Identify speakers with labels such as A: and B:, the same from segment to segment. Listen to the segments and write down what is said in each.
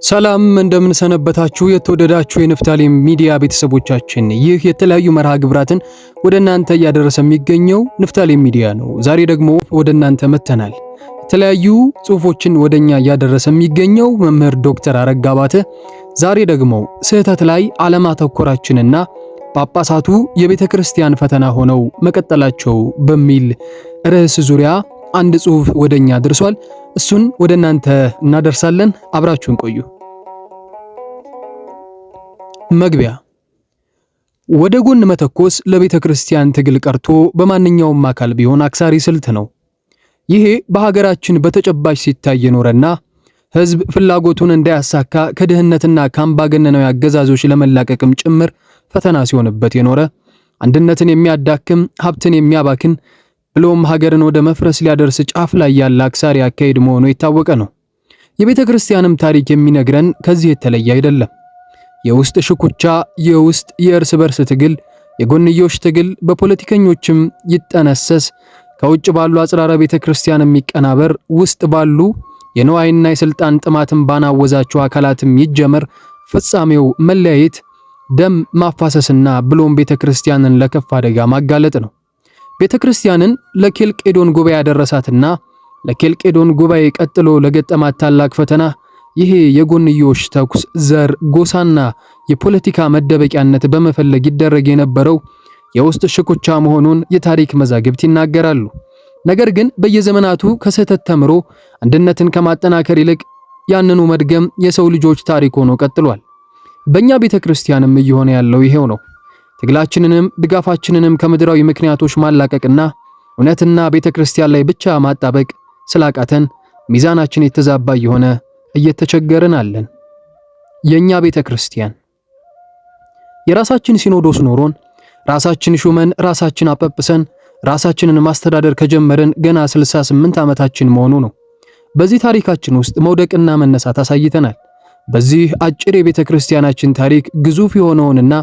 A: ሰላም እንደምን ሰነበታችሁ የተወደዳችሁ የንፍታሌም ሚዲያ ቤተሰቦቻችን። ይህ የተለያዩ መርሃ ግብራትን ወደ እናንተ እያደረሰ የሚገኘው ንፍታሌም ሚዲያ ነው። ዛሬ ደግሞ ወደ እናንተ መተናል። የተለያዩ ጽሁፎችን ወደኛ እያደረሰ የሚገኘው መምህር ዶክተር አረጋ ባተ ዛሬ ደግሞ ስህተት ላይ አለማተኮራችንና ጳጳሳቱ የቤተ ክርስቲያን ፈተና ሆነው መቀጠላቸው በሚል ርዕስ ዙሪያ አንድ ጽሁፍ ወደኛ ደርሷል። እሱን ወደ እናንተ እናደርሳለን። አብራችሁን ቆዩ። መግቢያ። ወደ ጎን መተኮስ ለቤተ ክርስቲያን ትግል ቀርቶ በማንኛውም አካል ቢሆን አክሳሪ ስልት ነው። ይሄ በሀገራችን በተጨባጭ ሲታይ የኖረና ህዝብ ፍላጎቱን እንዳያሳካ ከድህነትና ከአምባገነናዊ አገዛዞች ለመላቀቅም ጭምር ፈተና ሲሆንበት የኖረ አንድነትን የሚያዳክም ሀብትን የሚያባክን ብሎም ሀገርን ወደ መፍረስ ሊያደርስ ጫፍ ላይ ያለ አክሳሪ አካሄድ መሆኑ የታወቀ ነው። የቤተ ክርስቲያንም ታሪክ የሚነግረን ከዚህ የተለየ አይደለም። የውስጥ ሽኩቻ፣ የውስጥ የእርስ በርስ ትግል፣ የጎንዮሽ ትግል በፖለቲከኞችም ይጠነሰስ፣ ከውጭ ባሉ አጽራረ ቤተ ክርስቲያን የሚቀናበር፣ ውስጥ ባሉ የነዋይና የስልጣን ጥማትን ባናወዛቸው አካላትም ይጀመር፣ ፍጻሜው መለያየት፣ ደም ማፋሰስና ብሎም ቤተ ክርስቲያንን ለከፍ አደጋ ማጋለጥ ነው። ቤተ ክርስቲያንን ለኬልቄዶን ጉባኤ ያደረሳትና ለኬልቄዶን ጉባኤ ቀጥሎ ለገጠማት ታላቅ ፈተና ይሄ የጎንዮሽ ተኩስ፣ ዘር፣ ጎሳና የፖለቲካ መደበቂያነት በመፈለግ ይደረግ የነበረው የውስጥ ሽኩቻ መሆኑን የታሪክ መዛግብት ይናገራሉ። ነገር ግን በየዘመናቱ ከስህተት ተምሮ አንድነትን ከማጠናከር ይልቅ ያንኑ መድገም የሰው ልጆች ታሪክ ሆኖ ቀጥሏል። በእኛ ቤተ ክርስቲያንም እየሆነ ያለው ይሄው ነው። ትግላችንንም ድጋፋችንንም ከምድራዊ ምክንያቶች ማላቀቅና እውነትና ቤተ ክርስቲያን ላይ ብቻ ማጣበቅ ስላቃተን ሚዛናችን የተዛባ የሆነ እየተቸገርን አለን። የኛ ቤተ ክርስቲያን የራሳችን ሲኖዶስ ኖሮን ራሳችን ሹመን ራሳችን አጳጵሰን ራሳችንን ማስተዳደር ከጀመርን ገና 68 ዓመታችን መሆኑ ነው። በዚህ ታሪካችን ውስጥ መውደቅና መነሳት አሳይተናል። በዚህ አጭር የቤተ ክርስቲያናችን ታሪክ ግዙፍ የሆነውንና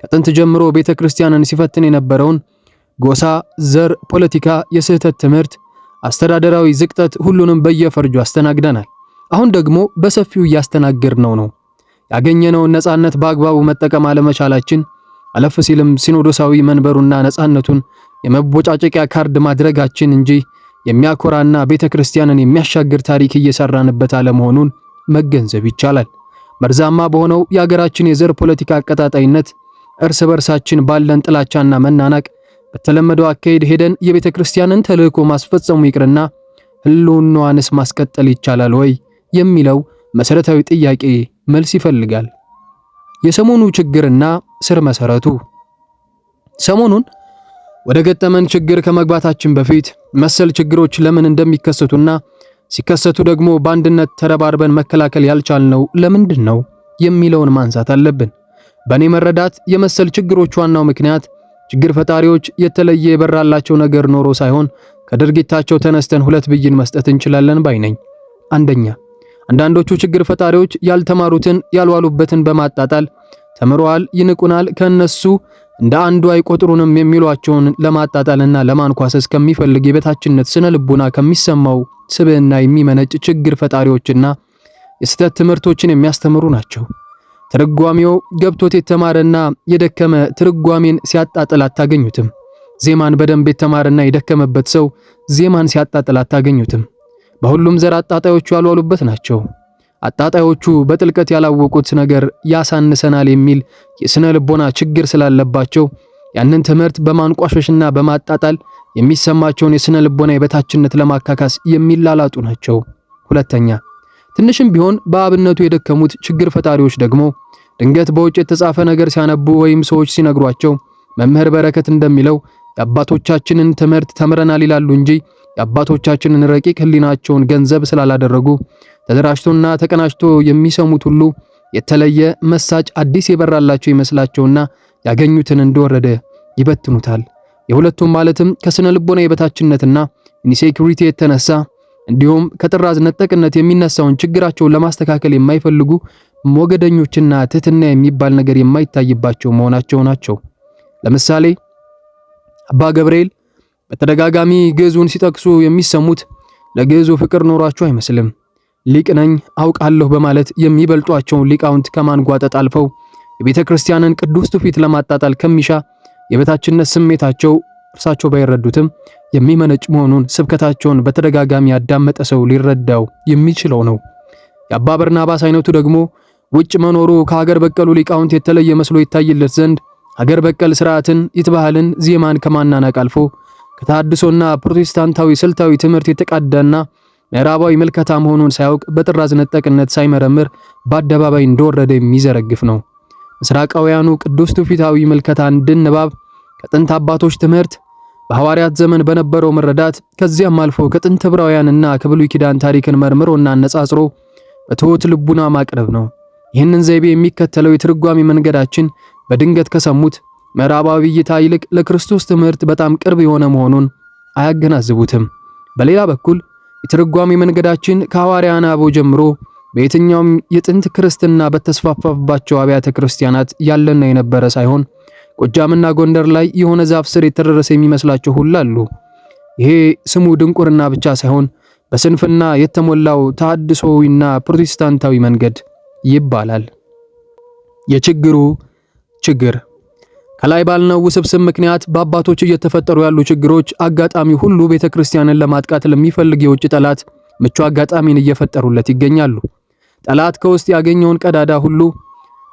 A: ከጥንት ጀምሮ ቤተ ክርስቲያንን ሲፈትን የነበረውን ጎሳ፣ ዘር፣ ፖለቲካ፣ የስህተት ትምህርት፣ አስተዳደራዊ ዝቅጠት ሁሉንም በየፈርጁ አስተናግደናል። አሁን ደግሞ በሰፊው እያስተናገርነው ነው። ያገኘነውን ነጻነት በአግባቡ መጠቀም አለመቻላችን፣ አለፍ ሲልም ሲኖዶሳዊ መንበሩና ነጻነቱን የመቦጫጨቂያ ካርድ ማድረጋችን እንጂ የሚያኮራና ቤተ ክርስቲያንን የሚያሻግር ታሪክ እየሰራንበት አለመሆኑን መገንዘብ ይቻላል። መርዛማ በሆነው የሀገራችን የዘር ፖለቲካ አቀጣጣይነት እርስ በርሳችን ባለን ጥላቻና መናናቅ በተለመደው አካሄድ ሄደን የቤተ ክርስቲያንን ተልእኮ ማስፈጸሙ ይቅርና ህልውናዋንስ ማስቀጠል ይቻላል ወይ የሚለው መሰረታዊ ጥያቄ መልስ ይፈልጋል። የሰሞኑ ችግርና ስር መሰረቱ። ሰሞኑን ወደ ገጠመን ችግር ከመግባታችን በፊት መሰል ችግሮች ለምን እንደሚከሰቱና ሲከሰቱ ደግሞ በአንድነት ተረባርበን መከላከል ያልቻልነው ለምንድን ነው የሚለውን ማንሳት አለብን። በእኔ መረዳት የመሰል ችግሮች ዋናው ምክንያት ችግር ፈጣሪዎች የተለየ የበራላቸው ነገር ኖሮ ሳይሆን ከድርጊታቸው ተነስተን ሁለት ብይን መስጠት እንችላለን ባይ ነኝ። አንደኛ፣ አንዳንዶቹ ችግር ፈጣሪዎች ያልተማሩትን ያልዋሉበትን በማጣጣል ተምረዋል፣ ይንቁናል፣ ከነሱ እንደ አንዱ አይቆጥሩንም የሚሏቸውን ለማጣጣልና ለማንኳሰስ ከሚፈልግ የበታችነት ስነ ልቡና ከሚሰማው ስብዕና የሚመነጭ ችግር ፈጣሪዎችና የስህተት ትምህርቶችን የሚያስተምሩ ናቸው። ትርጓሜው ገብቶት የተማረና የደከመ ትርጓሜን ሲያጣጥል አታገኙትም። ዜማን በደንብ የተማረና የደከመበት ሰው ዜማን ሲያጣጥል አታገኙትም። በሁሉም ዘር አጣጣዮቹ ያልዋሉበት ናቸው። አጣጣዮቹ በጥልቀት ያላወቁት ነገር ያሳንሰናል የሚል የስነ ልቦና ችግር ስላለባቸው ያንን ትምህርት በማንቋሸሽና በማጣጣል የሚሰማቸውን የስነ ልቦና የበታችነት ለማካካስ የሚላላጡ ናቸው። ሁለተኛ፣ ትንሽም ቢሆን በአብነቱ የደከሙት ችግር ፈጣሪዎች ደግሞ ድንገት በውጭ የተጻፈ ነገር ሲያነቡ ወይም ሰዎች ሲነግሯቸው መምህር በረከት እንደሚለው የአባቶቻችንን ትምህርት ተምረናል ይላሉ እንጂ የአባቶቻችንን ረቂቅ ሕሊናቸውን ገንዘብ ስላላደረጉ ተደራጅቶና ተቀናጅቶ የሚሰሙት ሁሉ የተለየ መሳጭ አዲስ የበራላቸው ይመስላቸውና ያገኙትን እንደወረደ ይበትኑታል። የሁለቱም ማለትም ከስነ ልቦና የበታችነትና ኢንሴኩሪቲ የተነሳ እንዲሁም ከጥራዝ ነጠቅነት የሚነሳውን ችግራቸውን ለማስተካከል የማይፈልጉ ሞገደኞችና ትህትና የሚባል ነገር የማይታይባቸው መሆናቸው ናቸው። ለምሳሌ አባ ገብርኤል በተደጋጋሚ ግዕዙን ሲጠቅሱ የሚሰሙት ለግዕዙ ፍቅር ኖሯቸው አይመስልም። ሊቅ ነኝ አውቃለሁ በማለት የሚበልጧቸውን ሊቃውንት ከማንጓጠጥ አልፈው የቤተ ክርስቲያንን ቅዱስ ትውፊት ለማጣጣል ከሚሻ የበታችነት ስሜታቸው እርሳቸው ባይረዱትም የሚመነጭ መሆኑን ስብከታቸውን በተደጋጋሚ ያዳመጠ ሰው ሊረዳው የሚችለው ነው። የአባ በርናባስ አይነቱ ደግሞ ውጭ መኖሩ ከሀገር በቀሉ ሊቃውንት የተለየ መስሎ ይታይለት ዘንድ ሀገር በቀል ስርዓትን፣ ይትባህልን፣ ዜማን ከማናናቅ አልፎ ከተሐድሶና ፕሮቴስታንታዊ ስልታዊ ትምህርት የተቃዳና ምዕራባዊ መልከታ መሆኑን ሳያውቅ በጥራዝ ነጠቅነት ሳይመረምር በአደባባይ እንደወረደ የሚዘረግፍ ነው። ምስራቃውያኑ ቅዱስ ትውፊታዊ መልከታ እንድንባብ ከጥንት አባቶች ትምህርት በሐዋርያት ዘመን በነበረው መረዳት ከዚያም አልፎ ከጥንት ዕብራውያንና ከብሉይ ኪዳን ታሪክን መርምሮና አነጻጽሮ በትሑት ልቡና ማቅረብ ነው። ይህንን ዘይቤ የሚከተለው የትርጓሜ መንገዳችን በድንገት ከሰሙት ምዕራባዊ እይታ ይልቅ ለክርስቶስ ትምህርት በጣም ቅርብ የሆነ መሆኑን አያገናዝቡትም። በሌላ በኩል የትርጓሜ መንገዳችን ከሐዋርያን አበው ጀምሮ በየትኛውም የጥንት ክርስትና በተስፋፋባቸው አብያተ ክርስቲያናት ያለና የነበረ ሳይሆን ጎጃምና ጎንደር ላይ የሆነ ዛፍ ስር የተደረሰ የሚመስላቸው ሁሉ አሉ። ይሄ ስሙ ድንቁርና ብቻ ሳይሆን በስንፍና የተሞላው ተሐድሶዊና ፕሮቴስታንታዊ መንገድ ይባላል። የችግሩ ችግር ከላይ ባልነው ውስብስብ ምክንያት በአባቶች እየተፈጠሩ ያሉ ችግሮች አጋጣሚ ሁሉ ቤተክርስቲያንን ለማጥቃት ለሚፈልግ የውጭ ጠላት ምቹ አጋጣሚን እየፈጠሩለት ይገኛሉ። ጠላት ከውስጥ ያገኘውን ቀዳዳ ሁሉ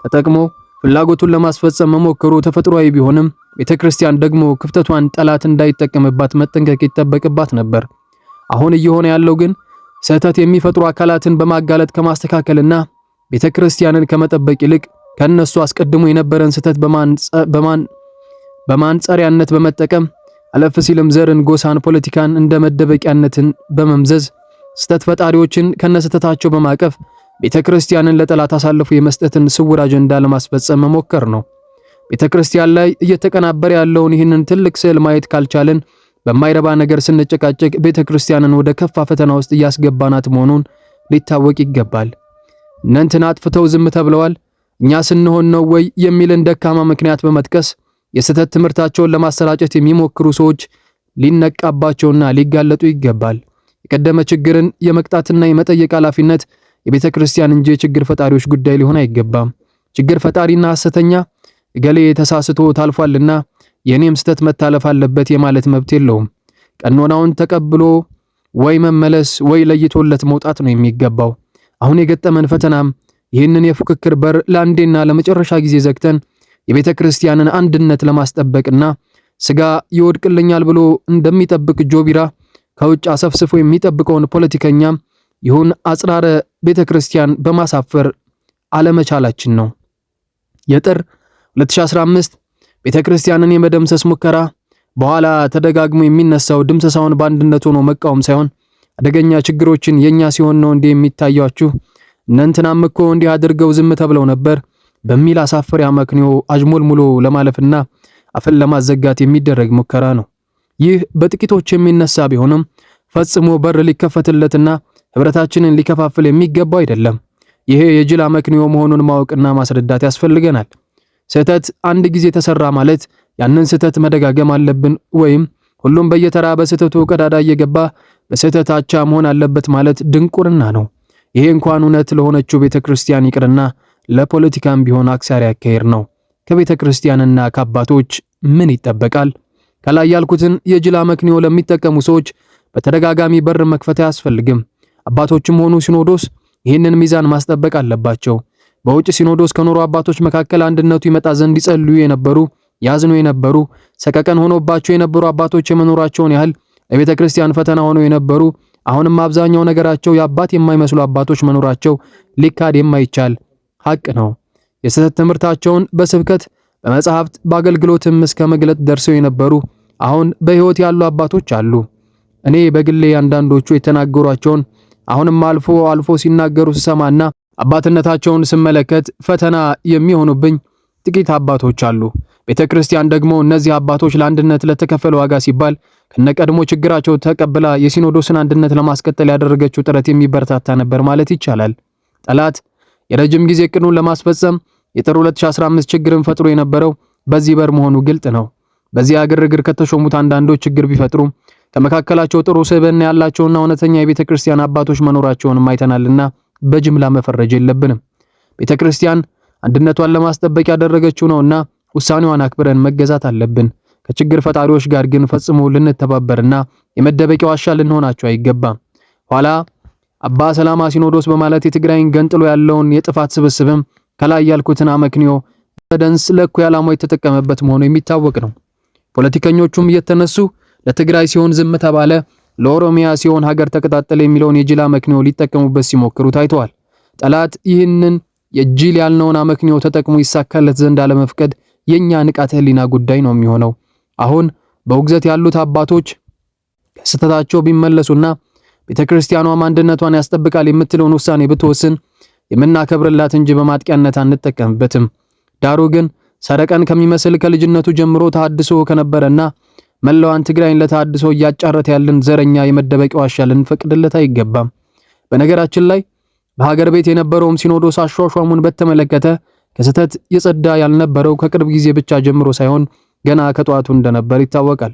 A: ተጠቅሞ ፍላጎቱን ለማስፈጸም መሞከሩ ተፈጥሯዊ ቢሆንም ቤተክርስቲያን ደግሞ ክፍተቷን ጠላት እንዳይጠቀምባት መጠንቀቅ ይጠበቅባት ነበር። አሁን እየሆነ ያለው ግን ስህተት የሚፈጥሩ አካላትን በማጋለጥ ከማስተካከልና ቤተክርስቲያንን ከመጠበቅ ይልቅ ከነሱ አስቀድሞ የነበረን ስህተት በማንጸሪያነት በመጠቀም አለፍ ሲልም ዘርን፣ ጎሳን፣ ፖለቲካን እንደ መደበቂያነትን በመምዘዝ ስህተት ፈጣሪዎችን ከነስህተታቸው በማቀፍ ቤተክርስቲያንን ለጠላት አሳልፎ የመስጠትን ስውር አጀንዳ ለማስፈጸም መሞከር ነው። ቤተክርስቲያን ላይ እየተቀናበረ ያለውን ይህንን ትልቅ ስዕል ማየት ካልቻለን በማይረባ ነገር ስንጨቃጨቅ ቤተክርስቲያንን ወደ ከፋ ፈተና ውስጥ እያስገባናት መሆኑን ሊታወቅ ይገባል። እነንትን አጥፍተው ዝም ተብለዋል እኛ ስንሆን ነው ወይ የሚልን ደካማ ምክንያት በመጥቀስ የስህተት ትምህርታቸውን ለማሰራጨት የሚሞክሩ ሰዎች ሊነቃባቸውና ሊጋለጡ ይገባል። የቀደመ ችግርን የመቅጣትና የመጠየቅ ኃላፊነት የቤተ ክርስቲያን እንጂ የችግር ፈጣሪዎች ጉዳይ ሊሆን አይገባም። ችግር ፈጣሪና ሐሰተኛ እገሌ ተሳስቶ ታልፏልና የኔም ስተት መታለፍ አለበት የማለት መብት የለውም። ቀኖናውን ተቀብሎ ወይ መመለስ ወይ ለይቶለት መውጣት ነው የሚገባው። አሁን የገጠመን ፈተናም ይህንን የፉክክር በር ለአንዴና ለመጨረሻ ጊዜ ዘግተን የቤተ ክርስቲያንን አንድነት ለማስጠበቅና ስጋ ይወድቅልኛል ብሎ እንደሚጠብቅ ጆቢራ ከውጭ አሰፍስፎ የሚጠብቀውን ፖለቲከኛ ይሁን አጽራረ ቤተ ክርስቲያን በማሳፈር አለመቻላችን ነው። የጥር 2015 ቤተ ክርስቲያንን የመደምሰስ ሙከራ በኋላ ተደጋግሞ የሚነሳው ድምሰሳውን በአንድነት ሆኖ መቃወም ሳይሆን አደገኛ ችግሮችን የኛ ሲሆን ነው እንዲህ የሚታያችሁ እነንትናም እኮ እንዲህ አድርገው ዝም ተብለው ነበር በሚል አሳፈሪያ መክንዮ አጅሞልሙሎ ለማለፍና አፍን ለማዘጋት የሚደረግ ሙከራ ነው። ይህ በጥቂቶች የሚነሳ ቢሆንም ፈጽሞ በር ሊከፈትለትና ህብረታችንን ሊከፋፍል የሚገባው አይደለም። ይሄ የጅል መክንዮ መሆኑን ማወቅና ማስረዳት ያስፈልገናል። ስህተት አንድ ጊዜ ተሰራ ማለት ያንን ስህተት መደጋገም አለብን ወይም ሁሉም በየተራ በስህተቱ ቀዳዳ እየገባ በስህተት አቻ መሆን አለበት ማለት ድንቁርና ነው። ይሄ እንኳን እውነት ለሆነችው ቤተክርስቲያን ይቅርና ለፖለቲካም ቢሆን አክሳሪ አካሄድ ነው። ከቤተክርስቲያንና ከአባቶች ምን ይጠበቃል? ከላይ ያልኩትን የጅል መክንዮ ለሚጠቀሙ ሰዎች በተደጋጋሚ በር መክፈት አያስፈልግም። አባቶችም ሆኑ ሲኖዶስ ይህንን ሚዛን ማስጠበቅ አለባቸው። በውጭ ሲኖዶስ ከኖሩ አባቶች መካከል አንድነቱ ይመጣ ዘንድ ይጸልዩ የነበሩ፣ ያዝኑ የነበሩ፣ ሰቀቀን ሆኖባቸው የነበሩ አባቶች የመኖራቸውን ያህል ለቤተ ክርስቲያን ፈተና ሆነው የነበሩ አሁንም አብዛኛው ነገራቸው የአባት የማይመስሉ አባቶች መኖራቸው ሊካድ የማይቻል ሐቅ ነው። የስህተት ትምህርታቸውን በስብከት በመጽሐፍት በአገልግሎትም እስከ መግለጥ ደርሰው የነበሩ አሁን በሕይወት ያሉ አባቶች አሉ። እኔ በግሌ አንዳንዶቹ የተናገሯቸውን አሁንም አልፎ አልፎ ሲናገሩ ስሰማና አባትነታቸውን ስመለከት ፈተና የሚሆኑብኝ ጥቂት አባቶች አሉ። ቤተክርስቲያን ደግሞ እነዚህ አባቶች ለአንድነት ለተከፈለ ዋጋ ሲባል ከነቀድሞ ችግራቸው ተቀብላ የሲኖዶስን አንድነት ለማስቀጠል ያደረገችው ጥረት የሚበረታታ ነበር ማለት ይቻላል። ጠላት የረጅም ጊዜ እቅዱን ለማስፈጸም የጥር 2015 ችግርን ፈጥሮ የነበረው በዚህ በር መሆኑ ግልጥ ነው። በዚህ ግርግር ከተሾሙት አንዳንዶች ችግር ቢፈጥሩም ከመካከላቸው ጥሩ ስብዕና ያላቸውና እውነተኛ የቤተ ክርስቲያን አባቶች መኖራቸውንም አይተናልና በጅምላ መፈረጅ የለብንም። ቤተ ክርስቲያን አንድነቷን ለማስጠበቅ ያደረገችው ነውና ውሳኔዋን አክብረን መገዛት አለብን። ከችግር ፈጣሪዎች ጋር ግን ፈጽሞ ልንተባበርና የመደበቂያ ዋሻ ልንሆናቸው አይገባም። ኋላ አባ ሰላማ ሲኖዶስ በማለት የትግራይን ገንጥሎ ያለውን የጥፋት ስብስብም ከላይ ያልኩትን አመክንዮ ደንስ ለእኩይ ዓላማው የተጠቀመበት መሆኑ የሚታወቅ ነው። ፖለቲከኞቹም እየተነሱ ለትግራይ ሲሆን ዝም ተባለ፣ ለኦሮሚያ ሲሆን ሀገር ተቀጣጠለ የሚለውን የጅል አመክንዮ ሊጠቀሙበት ሲሞክሩ ታይተዋል። ጠላት ይህንን የጅል ያልነውን አመክንዮ ተጠቅሞ ይሳካለት ዘንድ አለመፍቀድ የኛ ንቃተ ህሊና ጉዳይ ነው የሚሆነው። አሁን በውግዘት ያሉት አባቶች ከስህተታቸው ቢመለሱና ቤተክርስቲያኗም አንድነቷን ያስጠብቃል የምትለውን ውሳኔ ብትወስን የምናከብርላት እንጂ በማጥቂያነት አንጠቀምበትም። ዳሩ ግን ሰረቀን ከሚመስል ከልጅነቱ ጀምሮ ተሐድሶ ከነበረና መላዋን ትግራይን ለተሐድሶ እያጫረተ ያለን ዘረኛ የመደበቂያ ዋሻ ልንፈቅድለት አይገባም። በነገራችን ላይ በሀገር ቤት የነበረውም ሲኖዶስ አሿሿሙን በተመለከተ ከስህተት የጸዳ ያልነበረው ከቅርብ ጊዜ ብቻ ጀምሮ ሳይሆን ገና ከጧቱ እንደነበር ይታወቃል።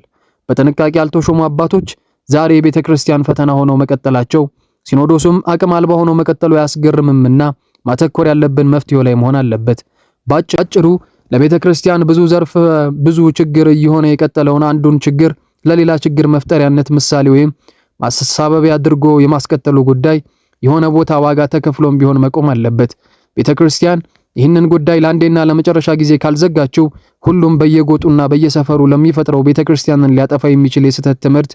A: በጥንቃቄ ያልተሾሙ አባቶች ዛሬ የቤተ ክርስቲያን ፈተና ሆነው መቀጠላቸው ሲኖዶሱም አቅም አልባ ሆኖ መቀጠሉ ያስገርምምና ማተኮር ያለብን መፍትሄው ላይ መሆን አለበት። ባጭሩ ለቤተ ክርስቲያን ብዙ ችግር እየሆነ የቀጠለውን አንዱን ችግር ለሌላ ችግር መፍጠሪያነት ምሳሌ ወይም ማሳበቢያ አድርጎ የማስቀጠሉ ጉዳይ የሆነ ቦታ ዋጋ ተከፍሎም ቢሆን መቆም አለበት። ቤተ ክርስቲያን ይህንን ጉዳይ ለአንዴና ለመጨረሻ ጊዜ ካልዘጋችው ሁሉም በየጎጡና በየሰፈሩ ለሚፈጥረው ቤተ ክርስቲያንን ሊያጠፋ የሚችል የስህተት ትምህርት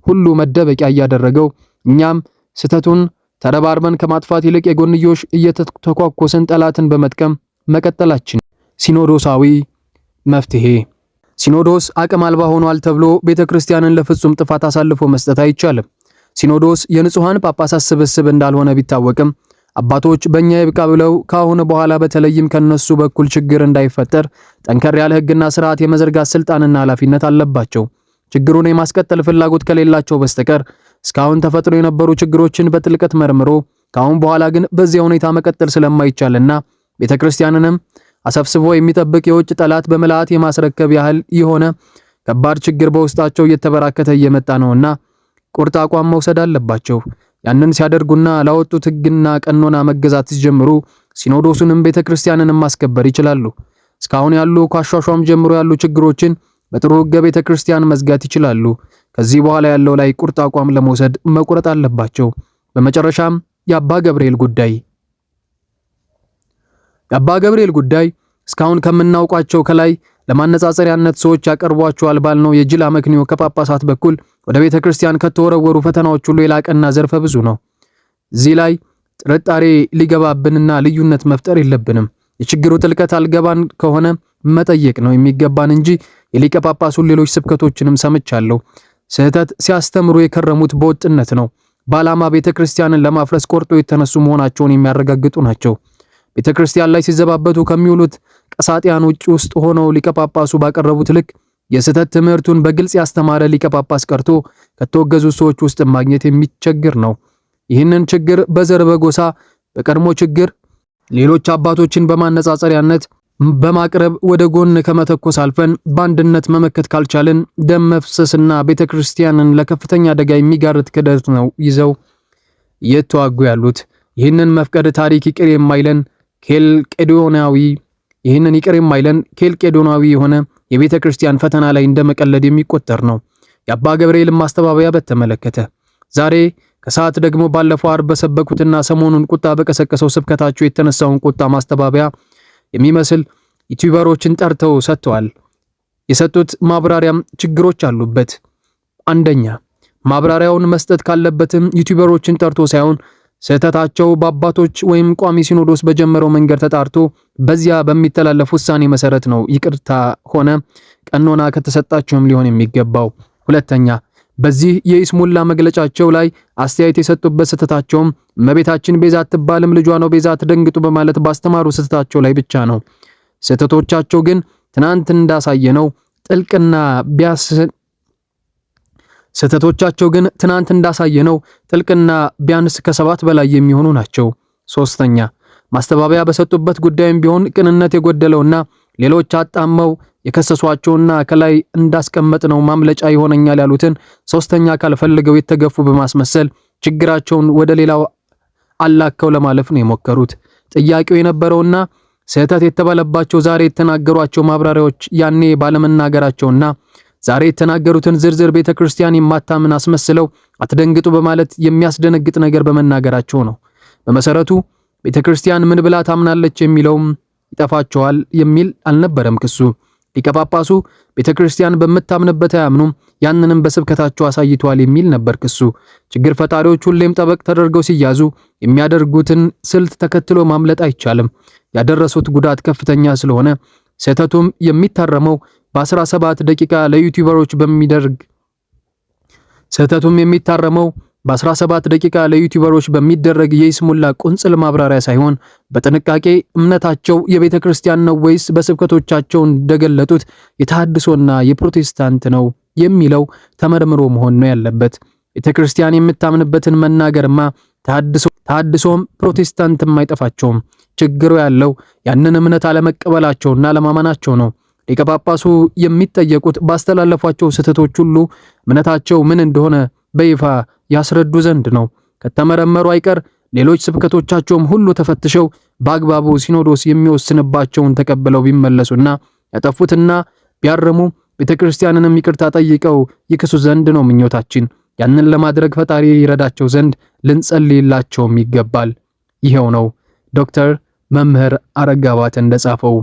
A: ሁሉ መደበቂያ እያደረገው እኛም ስህተቱን ተረባርበን ከማጥፋት ይልቅ የጎንዮሽ እየተተኳኮስን ጠላትን በመጥቀም መቀጠላችን። ሲኖዶሳዊ መፍትሄ። ሲኖዶስ አቅም አልባ ሆኗል ተብሎ ቤተክርስቲያንን ለፍጹም ጥፋት አሳልፎ መስጠት አይቻልም። ሲኖዶስ የንጹሃን ጳጳሳት ስብስብ እንዳልሆነ ቢታወቅም አባቶች በእኛ ይብቃ ብለው ካሁን በኋላ በተለይም ከነሱ በኩል ችግር እንዳይፈጠር ጠንከር ያለ ሕግና ስርዓት የመዘርጋት ስልጣንና ኃላፊነት አለባቸው። ችግሩን የማስቀጠል ፍላጎት ከሌላቸው በስተቀር እስካሁን ተፈጥሮ የነበሩ ችግሮችን በጥልቀት መርምሮ ካሁን በኋላ ግን በዚያ ሁኔታ መቀጠል ስለማይቻልና ቤተክርስቲያንንም አሰብስቦ የሚጠብቅ የውጭ ጠላት በመላእክት የማስረከብ ያህል የሆነ ከባድ ችግር በውስጣቸው እየተበራከተ እየመጣ ነውና ቁርጥ አቋም መውሰድ አለባቸው። ያንን ሲያደርጉና ላወጡት ሕግና ቀኖና መገዛት ሲጀምሩ ሲኖዶሱንም ቤተክርስቲያንንም ማስከበር ይችላሉ። እስካሁን ያሉ ከአሿሿም ጀምሮ ያሉ ችግሮችን በጥሩ ሕገ ቤተክርስቲያን መዝጋት ይችላሉ። ከዚህ በኋላ ያለው ላይ ቁርጥ አቋም ለመውሰድ መቁረጥ አለባቸው። በመጨረሻም የአባ ገብርኤል ጉዳይ እስካሁን ከምናውቋቸው ከላይ ለማነጻጸሪያነት ሰዎች ያቀርቧቸዋል ባልነው የጅል አመክንዮ ከጳጳሳት በኩል ወደ ቤተ ክርስቲያን ከተወረወሩ ፈተናዎች ሁሉ የላቀና ዘርፈ ብዙ ነው። እዚህ ላይ ጥርጣሬ ሊገባብንና ልዩነት መፍጠር የለብንም። የችግሩ ጥልቀት አልገባን ከሆነ መጠየቅ ነው የሚገባን እንጂ የሊቀ ጳጳሱን ሌሎች ስብከቶችንም ሰምቻለሁ። ስህተት ሲያስተምሩ የከረሙት በወጥነት ነው። በዓላማ ቤተ ክርስቲያንን ለማፍረስ ቆርጦ የተነሱ መሆናቸውን የሚያረጋግጡ ናቸው። ቤተ ክርስቲያን ላይ ሲዘባበቱ ከሚውሉት ቀሳጢያን ውስጥ ሆነው ሊቀ ጳጳሱ ባቀረቡት ልክ የስህተት ትምህርቱን በግልጽ ያስተማረ ሊቀ ጳጳስ ቀርቶ ከተወገዙ ሰዎች ውስጥ ማግኘት የሚቸግር ነው። ይህንን ችግር በዘር በጎሳ በቀድሞ ችግር ሌሎች አባቶችን በማነጻጸሪያነት በማቅረብ ወደ ጎን ከመተኮስ አልፈን በአንድነት መመከት ካልቻልን ደም መፍሰስና ቤተ ክርስቲያንን ለከፍተኛ አደጋ የሚጋርጥ ክደት ነው ይዘው እየተዋጉ ያሉት። ይህንን መፍቀድ ታሪክ ይቅር የማይለን ኬልቄዶናዊ የሆነ የቤተ ክርስቲያን ፈተና ላይ እንደመቀለድ የሚቆጠር ነው። የአባ ገብርኤል ማስተባበያ በተመለከተ ዛሬ ከሰዓት ደግሞ ባለፈው አርብ በሰበኩትና ሰሞኑን ቁጣ በቀሰቀሰው ስብከታቸው የተነሳውን ቁጣ ማስተባበያ የሚመስል ዩቲዩበሮችን ጠርተው ሰጥተዋል። የሰጡት ማብራሪያም ችግሮች አሉበት። አንደኛ ማብራሪያውን መስጠት ካለበትም ዩቲዩበሮችን ጠርቶ ሳይሆን ስህተታቸው በአባቶች ወይም ቋሚ ሲኖዶስ በጀመረው መንገድ ተጣርቶ በዚያ በሚተላለፍ ውሳኔ መሰረት ነው ይቅርታ ሆነ ቀኖና ከተሰጣቸውም ሊሆን የሚገባው። ሁለተኛ በዚህ የኢስሙላ መግለጫቸው ላይ አስተያየት የሰጡበት ስህተታቸውም እመቤታችን ቤዛ አትባልም ልጇ ነው ቤዛ አትደንግጡ በማለት ባስተማሩ ስህተታቸው ላይ ብቻ ነው። ስህተቶቻቸው ግን ትናንት እንዳሳየነው ጥልቅና ቢያንስ ከ7 በላይ የሚሆኑ ናቸው። ሶስተኛ ማስተባበያ በሰጡበት ጉዳይም ቢሆን ቅንነት የጎደለውና ሌሎች አጣመው የከሰሷቸውና ከላይ እንዳስቀመጥነው ማምለጫ ይሆነኛል ያሉትን ሶስተኛ አካል ፈልገው የተገፉ በማስመሰል ችግራቸውን ወደ ሌላው አላከው ለማለፍ ነው የሞከሩት። ጥያቄው የነበረውና ስህተት የተባለባቸው ዛሬ የተናገሯቸው ማብራሪያዎች ያኔ ባለመናገራቸውና ዛሬ የተናገሩትን ዝርዝር ቤተክርስቲያን የማታምን አስመስለው አትደንግጡ በማለት የሚያስደነግጥ ነገር በመናገራቸው ነው። በመሰረቱ ቤተክርስቲያን ምን ብላ ታምናለች የሚለውም ይጠፋቸዋል የሚል አልነበረም ክሱ። ሊቀ ጳጳሱ ቤተክርስቲያን በምታምንበት አያምኑም፣ ያንንም በስብከታቸው አሳይቷል የሚል ነበር ክሱ። ችግር ፈጣሪዎች ሁሌም ጠበቅ ተደርገው ሲያዙ የሚያደርጉትን ስልት ተከትሎ ማምለጥ አይቻልም። ያደረሱት ጉዳት ከፍተኛ ስለሆነ ስህተቱም የሚታረመው በ17 ደቂቃ ለዩቲዩበሮች በሚደረግ የይስሙላ ቁንጽል ማብራሪያ ሳይሆን በጥንቃቄ እምነታቸው የቤተ ክርስቲያን ነው ወይስ በስብከቶቻቸው እንደገለጡት የተሐድሶና የፕሮቴስታንት ነው የሚለው ተመርምሮ መሆን ነው ያለበት። ቤተ ክርስቲያን የምታምንበትን መናገርማ ተሐድሶም ፕሮቴስታንትም አይጠፋቸውም። ችግሩ ያለው ያንን እምነት አለመቀበላቸውና አለማመናቸው ነው። ሊቀ ጳጳሱ የሚጠየቁት ባስተላለፏቸው ስህተቶች ሁሉ እምነታቸው ምን እንደሆነ በይፋ ያስረዱ ዘንድ ነው። ከተመረመሩ አይቀር ሌሎች ስብከቶቻቸውም ሁሉ ተፈትሸው በአግባቡ ሲኖዶስ የሚወስንባቸውን ተቀብለው ቢመለሱና ያጠፉትና ቢያረሙ ቤተክርስቲያንንም ይቅርታ ጠይቀው ይክሱ ዘንድ ነው ምኞታችን። ያንን ለማድረግ ፈጣሪ ይረዳቸው ዘንድ ልንጸልይላቸውም ይገባል። ይሄው ነው ዶክተር መምህር አረጋ ባተ እንደጻፈው።